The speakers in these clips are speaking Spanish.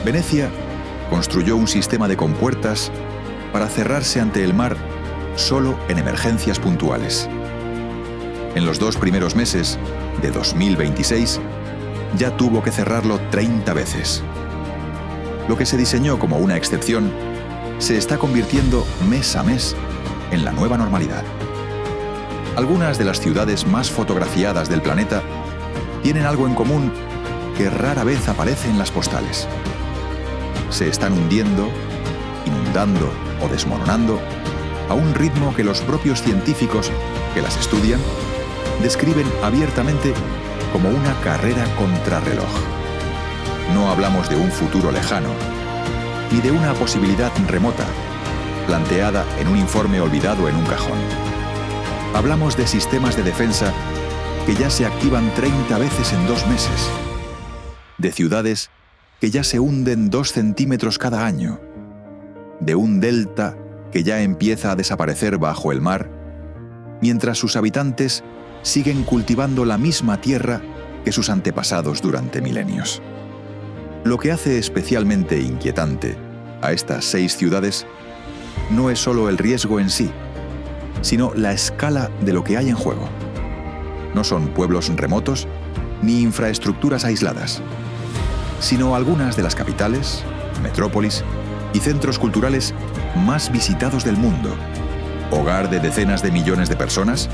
Venecia construyó un sistema de compuertas para cerrarse ante el mar solo en emergencias puntuales. En los 2 primeros meses de 2026 ya tuvo que cerrarlo 30 veces. Lo que se diseñó como una excepción se está convirtiendo mes a mes en la nueva normalidad. Algunas de las ciudades más fotografiadas del planeta tienen algo en común que rara vez aparece en las postales. Se están hundiendo, inundando o desmoronando a un ritmo que los propios científicos que las estudian describen abiertamente como una carrera contrarreloj. No hablamos de un futuro lejano, ni de una posibilidad remota, planteada en un informe olvidado en un cajón. Hablamos de sistemas de defensa que ya se activan 30 veces en 2 meses, de ciudades que ya se hunden 2 centímetros cada año, de un delta que ya empieza a desaparecer bajo el mar, mientras sus habitantes siguen cultivando la misma tierra que sus antepasados durante milenios. Lo que hace especialmente inquietante a estas 6 ciudades no es solo el riesgo en sí, sino la escala de lo que hay en juego. No son pueblos remotos ni infraestructuras aisladas, sino algunas de las capitales, metrópolis y centros culturales más visitados del mundo, hogar de decenas de millones de personas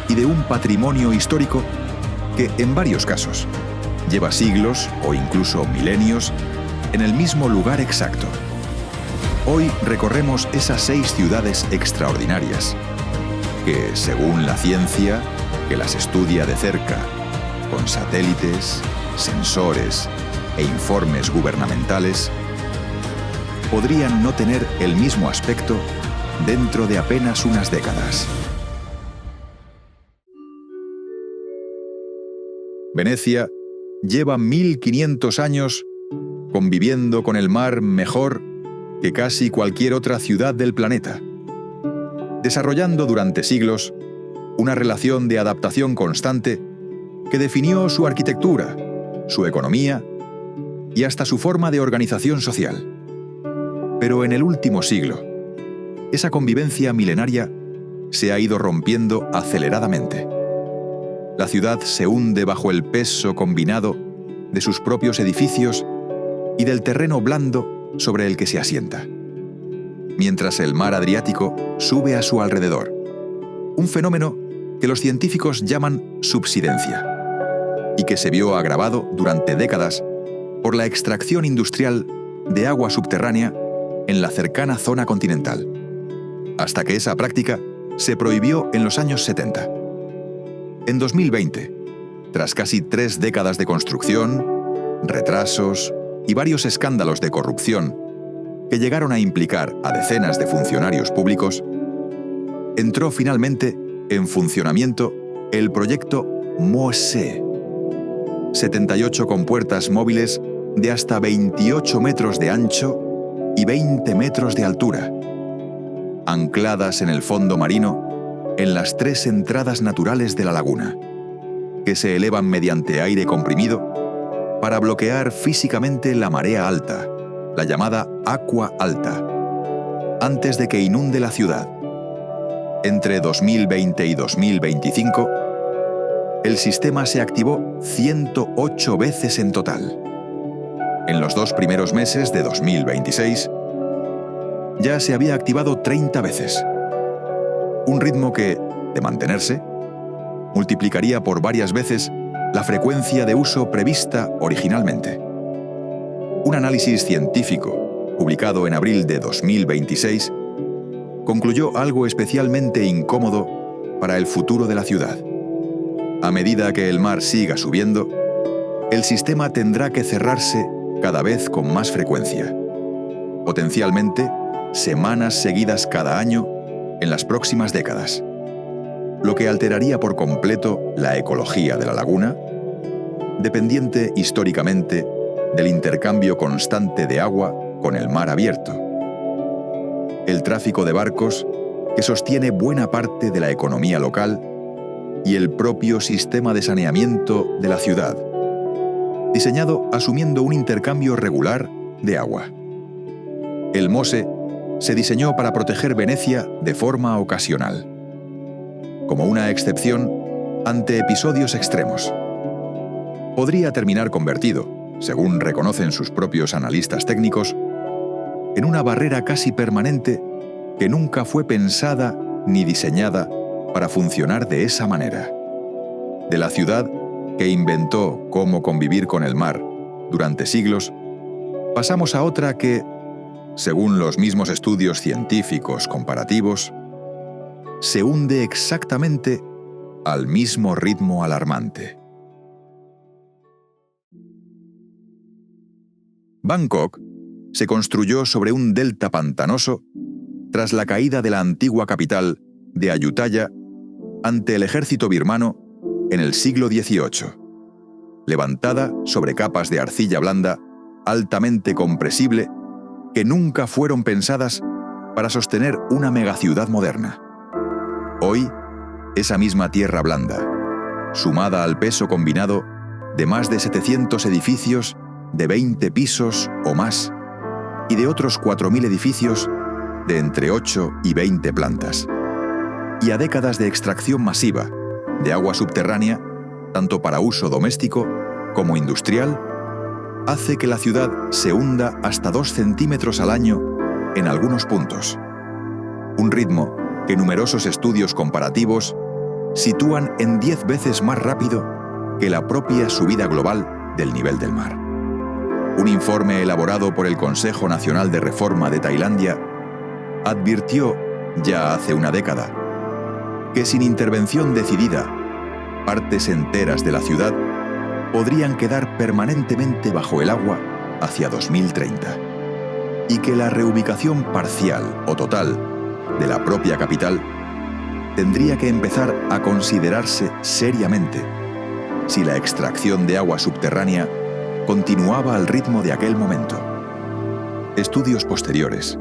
y de un patrimonio histórico que, en varios casos, lleva siglos o incluso milenios en el mismo lugar exacto. Hoy recorremos esas 6 ciudades extraordinarias que, según la ciencia, que las estudia de cerca, con satélites, sensores e informes gubernamentales, podrían no tener el mismo aspecto dentro de apenas unas décadas. Venecia lleva 1500 años conviviendo con el mar mejor que casi cualquier otra ciudad del planeta, desarrollando durante siglos una relación de adaptación constante que definió su arquitectura, su economía y hasta su forma de organización social. Pero en el último siglo, esa convivencia milenaria se ha ido rompiendo aceleradamente. La ciudad se hunde bajo el peso combinado de sus propios edificios y del terreno blando sobre el que se asienta, mientras el mar Adriático sube a su alrededor, un fenómeno que los científicos llaman subsidencia y que se vio agravado durante décadas por la extracción industrial de agua subterránea en la cercana zona continental, hasta que esa práctica se prohibió en los años 70. En 2020, tras casi 3 décadas de construcción, retrasos y varios escándalos de corrupción que llegaron a implicar a decenas de funcionarios públicos, entró finalmente en funcionamiento el proyecto MOSE, 78 compuertas móviles de hasta 28 metros de ancho y 20 metros de altura, ancladas en el fondo marino en las 3 entradas naturales de la laguna, que se elevan mediante aire comprimido para bloquear físicamente la marea alta, la llamada aqua alta, antes de que inunde la ciudad. Entre 2020 y 2025, el sistema se activó 108 veces en total. En los 2 primeros meses de 2026, ya se había activado 30 veces. Un ritmo que, de mantenerse, multiplicaría por varias veces la frecuencia de uso prevista originalmente. Un análisis científico, publicado en abril de 2026, concluyó algo especialmente incómodo para el futuro de la ciudad. A medida que el mar siga subiendo, el sistema tendrá que cerrarse cada vez con más frecuencia, potencialmente semanas seguidas cada año en las próximas décadas, lo que alteraría por completo la ecología de la laguna, dependiente históricamente del intercambio constante de agua con el mar abierto. El tráfico de barcos que sostiene buena parte de la economía local y el propio sistema de saneamiento de la ciudad, diseñado asumiendo un intercambio regular de agua. El Mose se diseñó para proteger Venecia de forma ocasional, como una excepción ante episodios extremos. Podría terminar convertido, según reconocen sus propios analistas técnicos, en una barrera casi permanente que nunca fue pensada ni diseñada para funcionar de esa manera. De la ciudad que inventó cómo convivir con el mar durante siglos, pasamos a otra que, según los mismos estudios científicos comparativos, se hunde exactamente al mismo ritmo alarmante. Bangkok se construyó sobre un delta pantanoso tras la caída de la antigua capital de Ayutthaya ante el ejército birmano en el siglo XVIII, levantada sobre capas de arcilla blanda altamente compresible que nunca fueron pensadas para sostener una megaciudad moderna. Hoy, esa misma tierra blanda, sumada al peso combinado de más de 700 edificios de 20 pisos o más y de otros 4.000 edificios de entre 8 y 20 plantas, y a décadas de extracción masiva de agua subterránea, tanto para uso doméstico como industrial, hace que la ciudad se hunda hasta 2 centímetros al año en algunos puntos. Un ritmo que numerosos estudios comparativos sitúan en 10 veces más rápido que la propia subida global del nivel del mar. Un informe elaborado por el Consejo Nacional de Reforma de Tailandia advirtió, ya hace una década, que sin intervención decidida, partes enteras de la ciudad podrían quedar permanentemente bajo el agua hacia 2030, y que la reubicación parcial o total de la propia capital tendría que empezar a considerarse seriamente si la extracción de agua subterránea continuaba al ritmo de aquel momento. Estudios posteriores,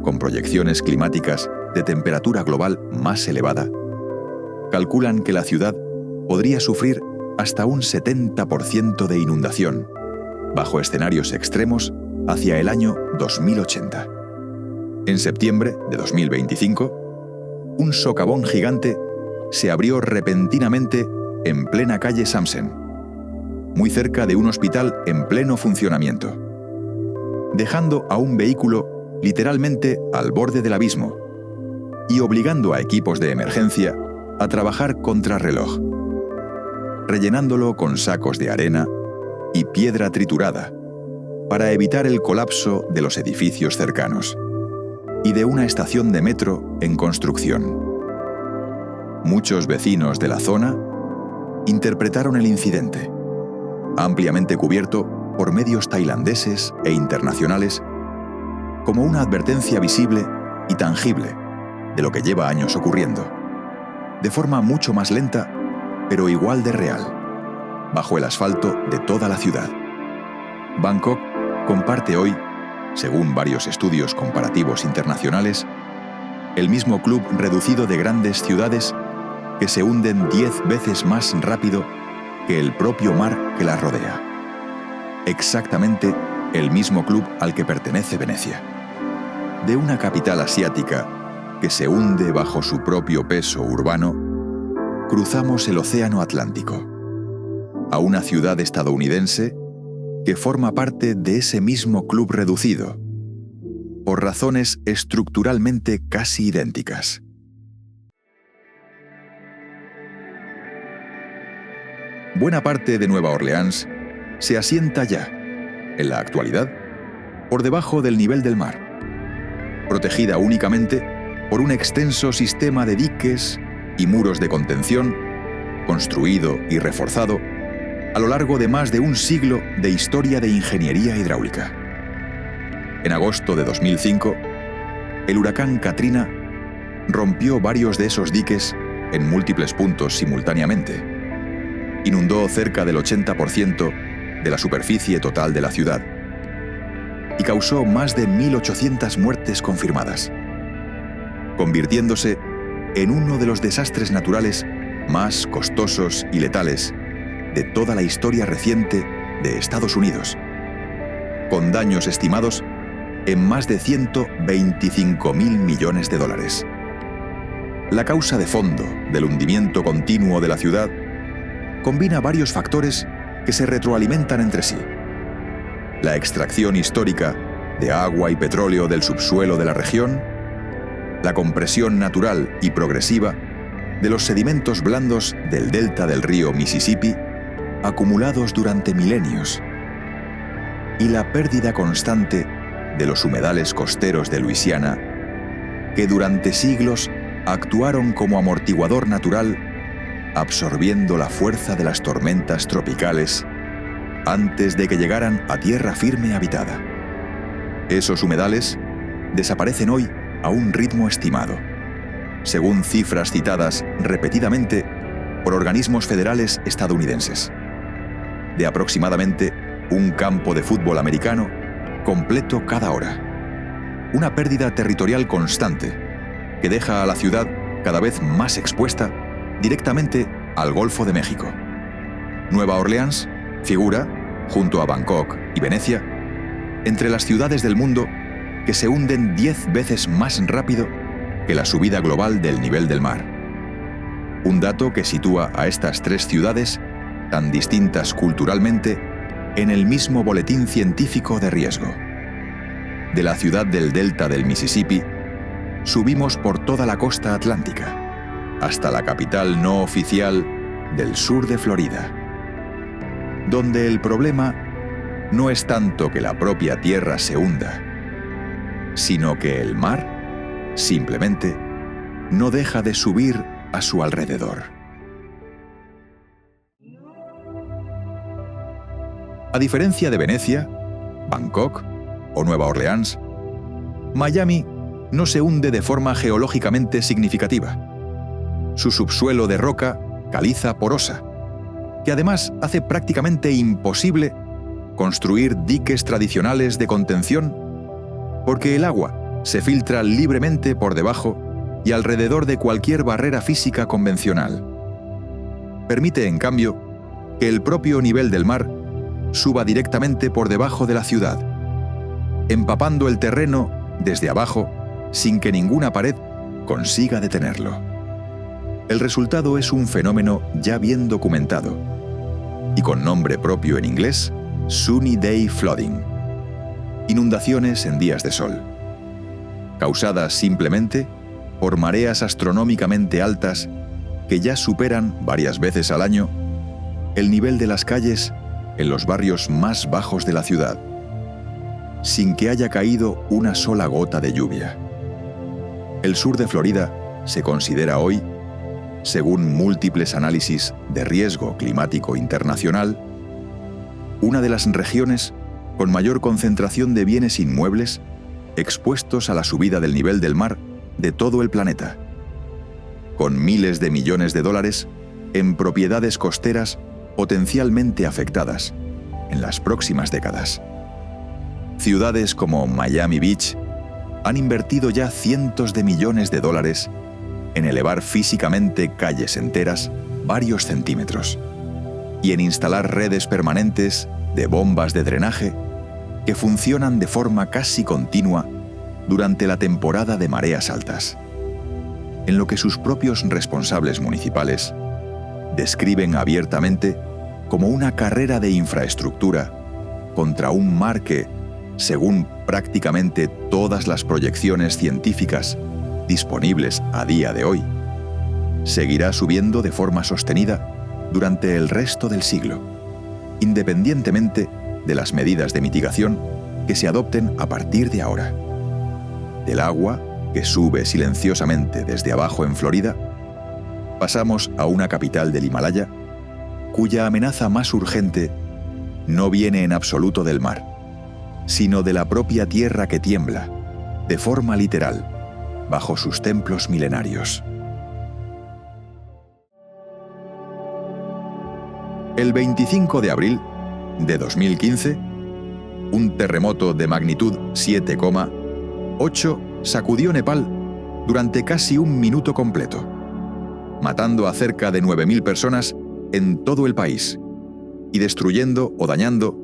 con proyecciones climáticas de temperatura global más elevada, calculan que la ciudad podría sufrir hasta un 70% de inundación, bajo escenarios extremos hacia el año 2080. En septiembre de 2025, un socavón gigante se abrió repentinamente en plena calle Samsen, muy cerca de un hospital en pleno funcionamiento, dejando a un vehículo literalmente al borde del abismo y obligando a equipos de emergencia a trabajar contrarreloj, rellenándolo con sacos de arena y piedra triturada para evitar el colapso de los edificios cercanos y de una estación de metro en construcción. Muchos vecinos de la zona interpretaron el incidente, ampliamente cubierto por medios tailandeses e internacionales, como una advertencia visible y tangible de lo que lleva años ocurriendo, de forma mucho más lenta, pero igual de real, bajo el asfalto de toda la ciudad. Bangkok comparte hoy, según varios estudios comparativos internacionales, el mismo club reducido de grandes ciudades que se hunden 10 veces más rápido que el propio mar que las rodea. Exactamente el mismo club al que pertenece Venecia. De una capital asiática que se hunde bajo su propio peso urbano, cruzamos el Océano Atlántico, a una ciudad estadounidense que forma parte de ese mismo club reducido, por razones estructuralmente casi idénticas. Buena parte de Nueva Orleans se asienta ya, en la actualidad, por debajo del nivel del mar, protegida únicamente por un extenso sistema de diques y muros de contención, construido y reforzado a lo largo de más de un siglo de historia de ingeniería hidráulica. En agosto de 2005, el huracán Katrina rompió varios de esos diques en múltiples puntos simultáneamente. Inundó cerca del 80% de la superficie total de la ciudad y causó más de 1.800 muertes confirmadas, convirtiéndose en uno de los desastres naturales más costosos y letales de toda la historia reciente de Estados Unidos, con daños estimados en más de 125.000 millones de dólares. La causa de fondo del hundimiento continuo de la ciudad combina varios factores que se retroalimentan entre sí. La extracción histórica de agua y petróleo del subsuelo de la región, la compresión natural y progresiva de los sedimentos blandos del delta del río Mississippi, acumulados durante milenios, y la pérdida constante de los humedales costeros de Luisiana, que durante siglos actuaron como amortiguador natural, absorbiendo la fuerza de las tormentas tropicales antes de que llegaran a tierra firme habitada. Esos humedales desaparecen hoy a un ritmo estimado, según cifras citadas repetidamente por organismos federales estadounidenses, de aproximadamente un campo de fútbol americano completo cada hora. Una pérdida territorial constante que deja a la ciudad cada vez más expuesta directamente al Golfo de México. Nueva Orleans figura, junto a Bangkok y Venecia, entre las ciudades del mundo que se hunden 10 veces más rápido que la subida global del nivel del mar. Un dato que sitúa a estas tres ciudades, tan distintas culturalmente, en el mismo boletín científico de riesgo. De la ciudad del delta del Mississippi, subimos por toda la costa atlántica, hasta la capital no oficial del sur de Florida, donde el problema no es tanto que la propia tierra se hunda, sino que el mar simplemente no deja de subir a su alrededor. A diferencia de Venecia, Bangkok o Nueva Orleans, Miami no se hunde de forma geológicamente significativa. Su subsuelo de roca caliza porosa, que además hace prácticamente imposible construir diques tradicionales de contención, porque el agua se filtra libremente por debajo y alrededor de cualquier barrera física convencional. Permite, en cambio, que el propio nivel del mar suba directamente por debajo de la ciudad, empapando el terreno desde abajo sin que ninguna pared consiga detenerlo. El resultado es un fenómeno ya bien documentado y con nombre propio en inglés, Sunny Day Flooding, inundaciones en días de sol, causadas simplemente por mareas astronómicamente altas que ya superan varias veces al año el nivel de las calles en los barrios más bajos de la ciudad, sin que haya caído una sola gota de lluvia. El sur de Florida se considera hoy, según múltiples análisis de riesgo climático internacional, una de las regiones con mayor concentración de bienes inmuebles expuestos a la subida del nivel del mar de todo el planeta, con miles de millones de dólares en propiedades costeras potencialmente afectadas en las próximas décadas. Ciudades como Miami Beach han invertido ya cientos de millones de dólares en elevar físicamente calles enteras varios centímetros y en instalar redes permanentes de bombas de drenaje que funcionan de forma casi continua durante la temporada de mareas altas, en lo que sus propios responsables municipales describen abiertamente como una carrera de infraestructura contra un mar que, según prácticamente todas las proyecciones científicas disponibles a día de hoy, seguirá subiendo de forma sostenida durante el resto del siglo, independientemente de las medidas de mitigación que se adopten a partir de ahora. Del agua, que sube silenciosamente desde abajo en Florida, pasamos a una capital del Himalaya, cuya amenaza más urgente no viene en absoluto del mar, sino de la propia tierra que tiembla, de forma literal, bajo sus templos milenarios. El 25 de abril de 2015, un terremoto de magnitud 7,8 sacudió Nepal durante casi un minuto completo, matando a cerca de 9.000 personas en todo el país y destruyendo o dañando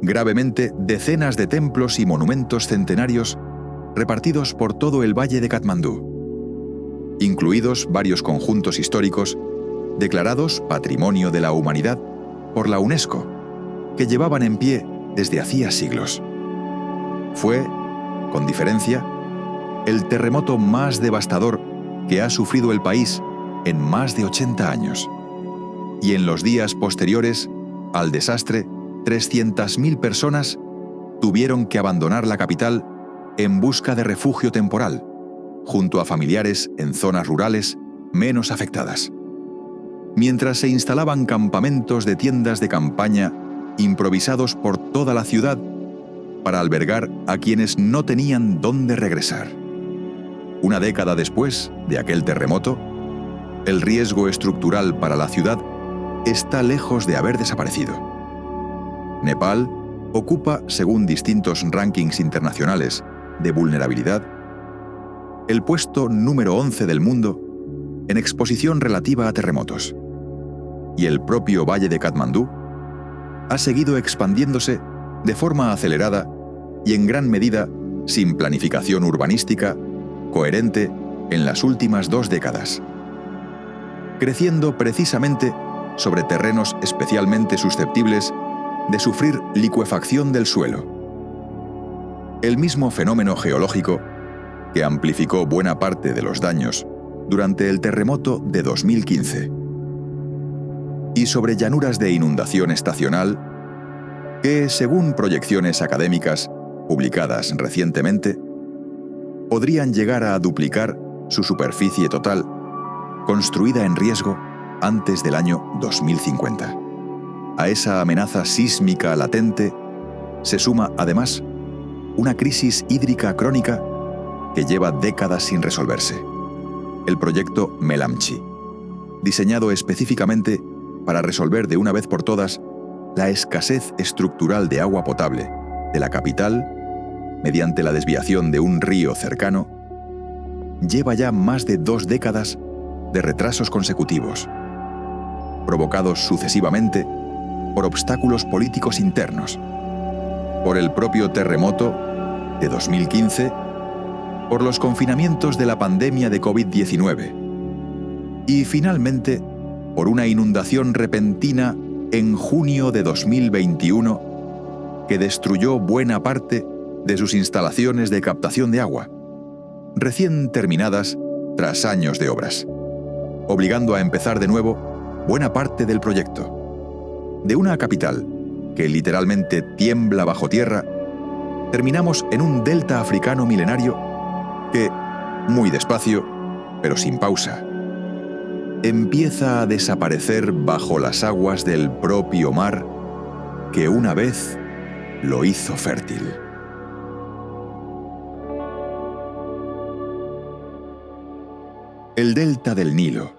gravemente decenas de templos y monumentos centenarios repartidos por todo el valle de Katmandú, incluidos varios conjuntos históricos declarados Patrimonio de la Humanidad por la UNESCO, que llevaban en pie desde hacía siglos. Fue, con diferencia, el terremoto más devastador que ha sufrido el país en más de 80 años. Y en los días posteriores al desastre, 300.000 personas tuvieron que abandonar la capital en busca de refugio temporal, junto a familiares en zonas rurales menos afectadas. Mientras se instalaban campamentos de tiendas de campaña improvisados por toda la ciudad para albergar a quienes no tenían dónde regresar. Una década después de aquel terremoto, el riesgo estructural para la ciudad está lejos de haber desaparecido. Nepal ocupa, según distintos rankings internacionales de vulnerabilidad, el puesto número 11 del mundo en exposición relativa a terremotos. Y el propio valle de Katmandú ha seguido expandiéndose de forma acelerada y en gran medida sin planificación urbanística coherente en las últimas 2 décadas, creciendo precisamente sobre terrenos especialmente susceptibles de sufrir licuefacción del suelo. El mismo fenómeno geológico que amplificó buena parte de los daños durante el terremoto de 2015, y sobre llanuras de inundación estacional que, según proyecciones académicas publicadas recientemente, podrían llegar a duplicar su superficie total, construida en riesgo antes del año 2050. A esa amenaza sísmica latente se suma, además, una crisis hídrica crónica que lleva décadas sin resolverse: el proyecto Melamchi, diseñado específicamente para resolver de una vez por todas la escasez estructural de agua potable de la capital mediante la desviación de un río cercano, lleva ya más de 2 décadas de retrasos consecutivos, provocados sucesivamente por obstáculos políticos internos, por el propio terremoto de 2015, por los confinamientos de la pandemia de COVID-19 y, finalmente, por una inundación repentina en junio de 2021 que destruyó buena parte de sus instalaciones de captación de agua, recién terminadas tras años de obras, obligando a empezar de nuevo buena parte del proyecto. De una capital que literalmente tiembla bajo tierra, terminamos en un delta africano milenario que, muy despacio, pero sin pausa, empieza a desaparecer bajo las aguas del propio mar que una vez lo hizo fértil. El delta del Nilo,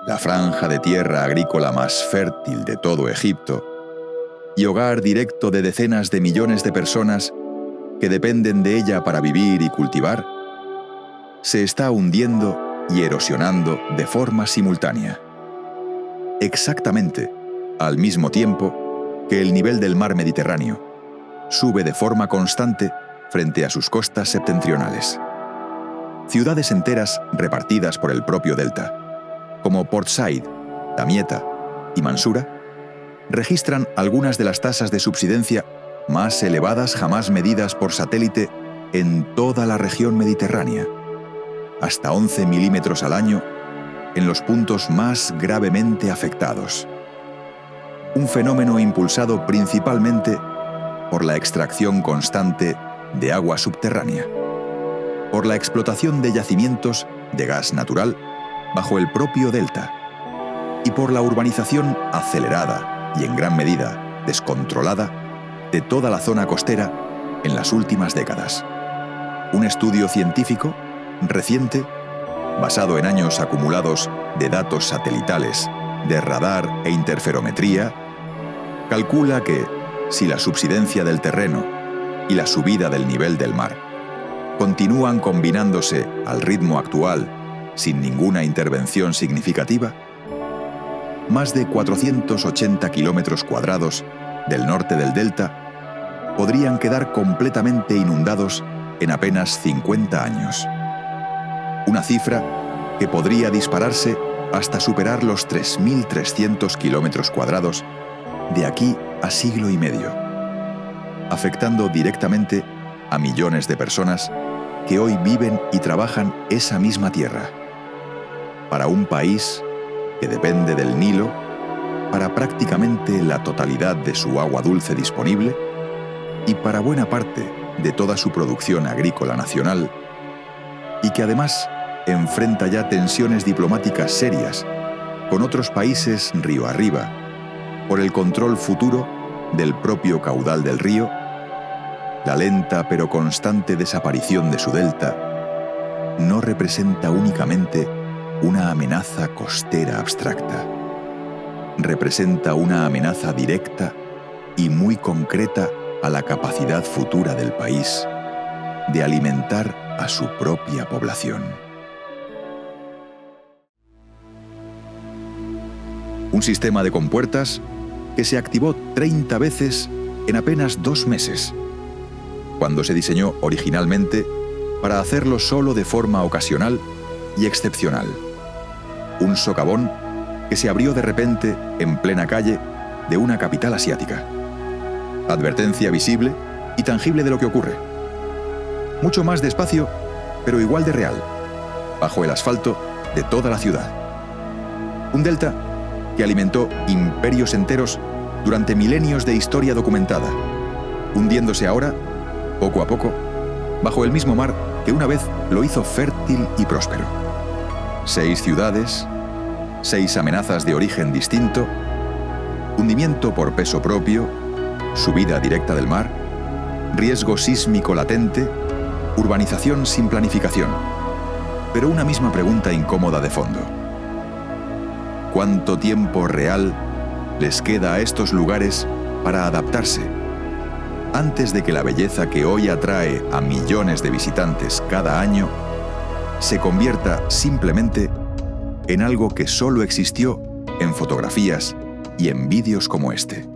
la franja de tierra agrícola más fértil de todo Egipto y hogar directo de decenas de millones de personas que dependen de ella para vivir y cultivar, se está hundiendo y erosionando de forma simultánea. Exactamente al mismo tiempo que el nivel del mar Mediterráneo sube de forma constante frente a sus costas septentrionales. Ciudades enteras repartidas por el propio delta, como Port Said, Damietta y Mansura, registran algunas de las tasas de subsidencia más elevadas jamás medidas por satélite en toda la región mediterránea, hasta 11 milímetros al año en los puntos más gravemente afectados. Un fenómeno impulsado principalmente por la extracción constante de agua subterránea, por la explotación de yacimientos de gas natural bajo el propio delta y por la urbanización acelerada y en gran medida descontrolada de toda la zona costera en las últimas décadas. Un estudio científico reciente, basado en años acumulados de datos satelitales, de radar e interferometría, calcula que, si la subsidencia del terreno y la subida del nivel del mar continúan combinándose al ritmo actual sin ninguna intervención significativa, más de 480 kilómetros cuadrados del norte del delta podrían quedar completamente inundados en apenas 50 años. Una cifra que podría dispararse hasta superar los 3.300 kilómetros cuadrados de aquí a siglo y medio, afectando directamente a millones de personas que hoy viven y trabajan esa misma tierra. Para un país que depende del Nilo para prácticamente la totalidad de su agua dulce disponible y para buena parte de toda su producción agrícola nacional, y que además enfrenta ya tensiones diplomáticas serias con otros países río arriba por el control futuro del propio caudal del río, la lenta pero constante desaparición de su delta no representa únicamente una amenaza costera abstracta. Representa una amenaza directa y muy concreta a la capacidad futura del país de alimentar a su propia población. Un sistema de compuertas que se activó 30 veces en apenas 2 meses, cuando se diseñó originalmente para hacerlo solo de forma ocasional y excepcional. Un socavón que se abrió de repente en plena calle de una capital asiática. Advertencia visible y tangible de lo que ocurre. Mucho más despacio, pero igual de real, bajo el asfalto de toda la ciudad. Un delta que alimentó imperios enteros durante milenios de historia documentada, hundiéndose ahora, poco a poco, bajo el mismo mar que una vez lo hizo fértil y próspero. 6 ciudades, 6 amenazas de origen distinto, hundimiento por peso propio, subida directa del mar, riesgo sísmico latente, urbanización sin planificación. Pero una misma pregunta incómoda de fondo. ¿Cuánto tiempo real les queda a estos lugares para adaptarse antes de que la belleza que hoy atrae a millones de visitantes cada año se convierta simplemente en algo que solo existió en fotografías y en vídeos como este?